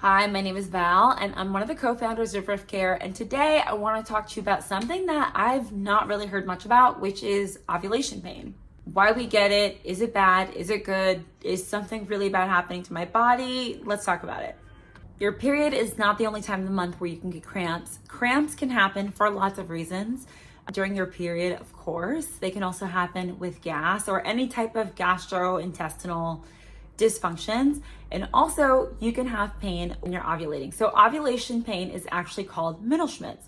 Hi, my name is Val, and I'm one of the co-founders of Rift Care. And today I want to talk to you about something that I've not really heard much about, which is ovulation pain. Why we get it, is it bad, is it good, is something really bad happening to my body? Let's talk about it. Your period is not the only time of the month where you can get cramps. Cramps can happen for lots of reasons. During your period, of course. They can also happen with gas or any type of gastrointestinal dysfunctions. And also you can have pain when you're ovulating. So ovulation pain is actually called Mittelschmerz.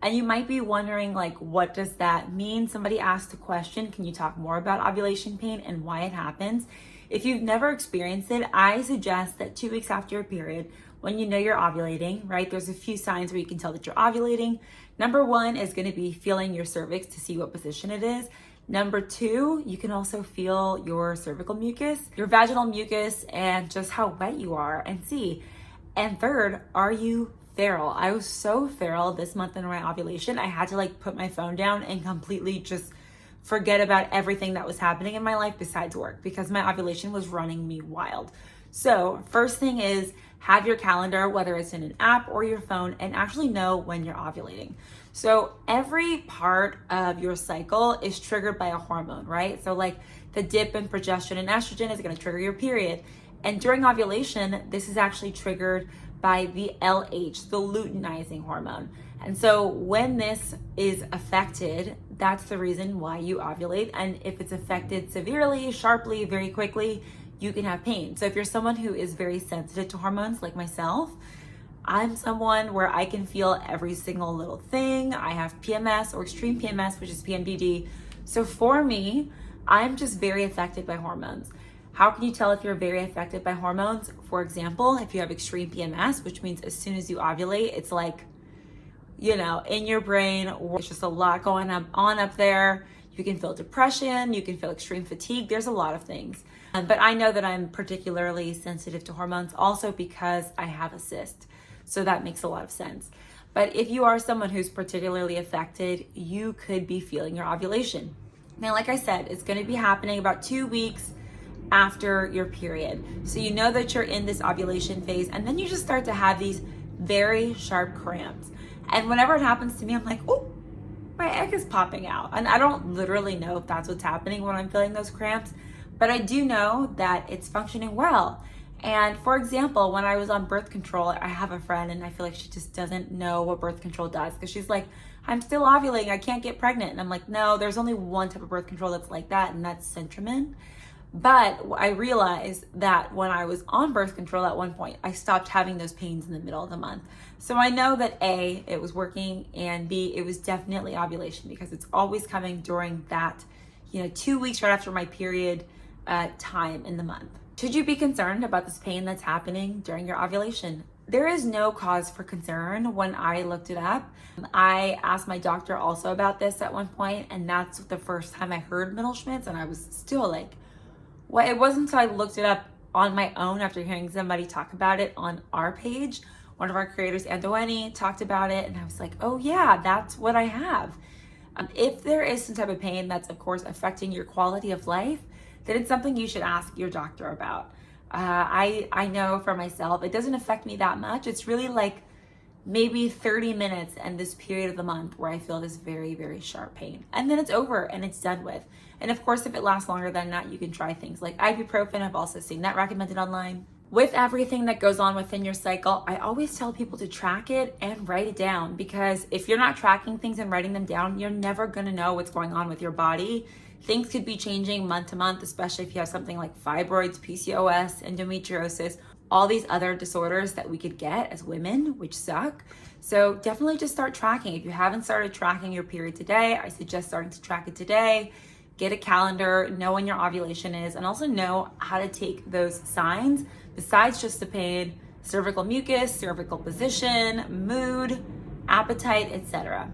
And you might be wondering, like, what does that mean? Somebody asked a question, can you talk more about ovulation pain and why it happens? If you've never experienced it, I suggest that 2 weeks after your period, when you know you're ovulating, right? There's a few signs where you can tell that you're ovulating. Number one is going to be feeling your cervix to see what position it is. Number two, you can also feel your cervical mucus, your vaginal mucus, and just how wet you are and see. And third, are you feral? I was so feral this month in my ovulation. I had to put my phone down and completely just forget about everything that was happening in my life besides work because my ovulation was running me wild. So first thing is have your calendar, whether it's in an app or your phone, and actually know when you're ovulating. So every part of your cycle is triggered by a hormone, right? So the dip in progesterone and estrogen is going to trigger your period. And during ovulation, this is actually triggered by the LH, the luteinizing hormone. And so when this is affected, that's the reason why you ovulate. And if it's affected severely, sharply, very quickly, you can have pain. So if you're someone who is very sensitive to hormones like myself, I'm someone where I can feel every single little thing. I have PMS or extreme PMS, which is PMDD. So for me, I'm just very affected by hormones. How can you tell if you're very affected by hormones? For example, if you have extreme PMS, which means as soon as you ovulate, it's in your brain, it's just a lot going on up there. You can feel depression, you can feel extreme fatigue. There's a lot of things. But I know that I'm particularly sensitive to hormones also because I have a cyst. So that makes a lot of sense. But if you are someone who's particularly affected, you could be feeling your ovulation. Now, like I said, it's going to be happening about 2 weeks after your period. So you know that you're in this ovulation phase, and then you just start to have these very sharp cramps. And whenever it happens to me, I'm like, oh, my egg is popping out. And I don't literally know if that's what's happening when I'm feeling those cramps, but I do know that it's functioning well. And for example, when I was on birth control, I have a friend and I feel like she just doesn't know what birth control does because she's like, I'm still ovulating, I can't get pregnant. And I'm like, no, there's only one type of birth control that's like that, and that's Centromin. But I realized that when I was on birth control at one point, I stopped having those pains in the middle of the month. So I know that A, it was working, and B, it was definitely ovulation because it's always coming during that, 2 weeks right after my period time in the month. Should you be concerned about this pain that's happening during your ovulation? There is no cause for concern when I looked it up. I asked my doctor also about this at one point, and that's the first time I heard Mittelschmerz, and I was still like, well, it wasn't until I looked it up on my own after hearing somebody talk about it on our page. One of our creators, Andoeni, talked about it, and I was like, oh yeah, that's what I have. If there is some type of pain that's, of course, affecting your quality of life, then it's something you should ask your doctor about. I know for myself, it doesn't affect me that much. It's really maybe 30 minutes and this period of the month where I feel this very, very sharp pain. And then it's over and it's done with. And of course, if it lasts longer than that, you can try things like ibuprofen. I've also seen that recommended online. With everything that goes on within your cycle, I always tell people to track it and write it down, because if you're not tracking things and writing them down, you're never gonna know what's going on with your body. Things could be changing month to month, especially if you have something like fibroids, PCOS, endometriosis, all these other disorders that we could get as women, which suck. So definitely just start tracking. If you haven't started tracking your period today, I suggest starting to track it today. Get a calendar, know when your ovulation is, and also know how to take those signs besides just the pain: cervical mucus, cervical position, mood, appetite, etc.